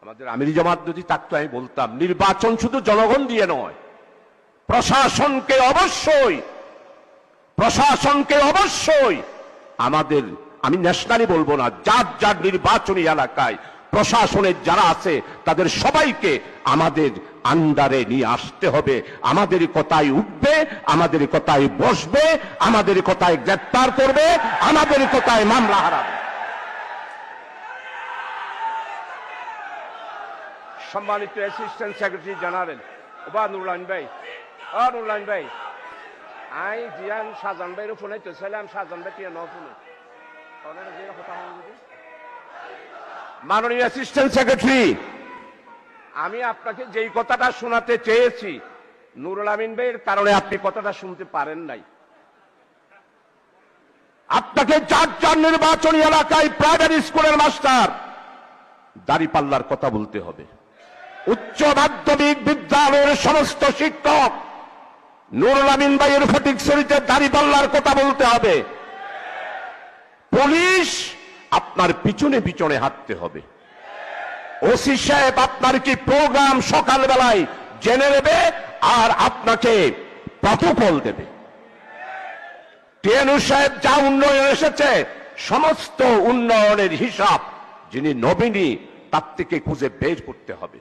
আমাদের আমিরি জামাত যদি থাকতো আমি বলতাম নির্বাচন শুধু জনগণ দিয়ে নয়, প্রশাসনকে অবশ্যই আমাদের, আমি ন্যাশনালি বলবো না, যার যার নির্বাচনী এলাকায় প্রশাসনের যারা আছে তাদের সবাইকে আমাদের আন্ডারে নিয়ে আসতে হবে। আমাদের কথায় উঠবে, আমাদের কথায় বসবে, আমাদের কথায় গ্রেফতার করবে, আমাদের কথায় মামলা হারাবে। সম্মানিত অ্যাসিস্ট্যান্ট সেক্রেটারি জেনারেল নুরুল্লাহ ভাই, আই জিয়ান শাহজাহান ভাইয়ের ফোনে তো ছিলাম, শাহজাহান ভাই টিয়া ফোনে মাননীয় অ্যাসিস্ট্যান্ট সেক্রেটারি, আমি আপনাকে যেই কথাটা শোনাতে চেয়েছি নুরুল আমিন ভাইয়ের কারণে আপনি কথাটা শুনতে পারেন নাই। আপনাকে চার নির্বাচনী এলাকায় প্রাইমারি স্কুলের মাস্টার দাঁড়িপাল্লার কথা বলতে হবে। উচ্চ মাধ্যমিক বিদ্যালয়ের সমস্ত শিক্ষক নুরুল আমিন ভাইয়ের ফটিকছড়িতে দাঁড়িপাল্লার কথা বলতে হবে। পুলিশ আপনার পিছনে পিছনে হাঁটতে হবে। ওসি সাহেব আপনার কি প্রোগ্রাম সকালবেলায় জেনে নেবে আর আপনাকে প্রটোকল দেবে। টিএনউ সাহেব যা উন্নয়ন এসেছে সমস্ত উন্নয়নের হিসাব যিনি নবীনী তার থেকে খুঁজে বের করতে হবে।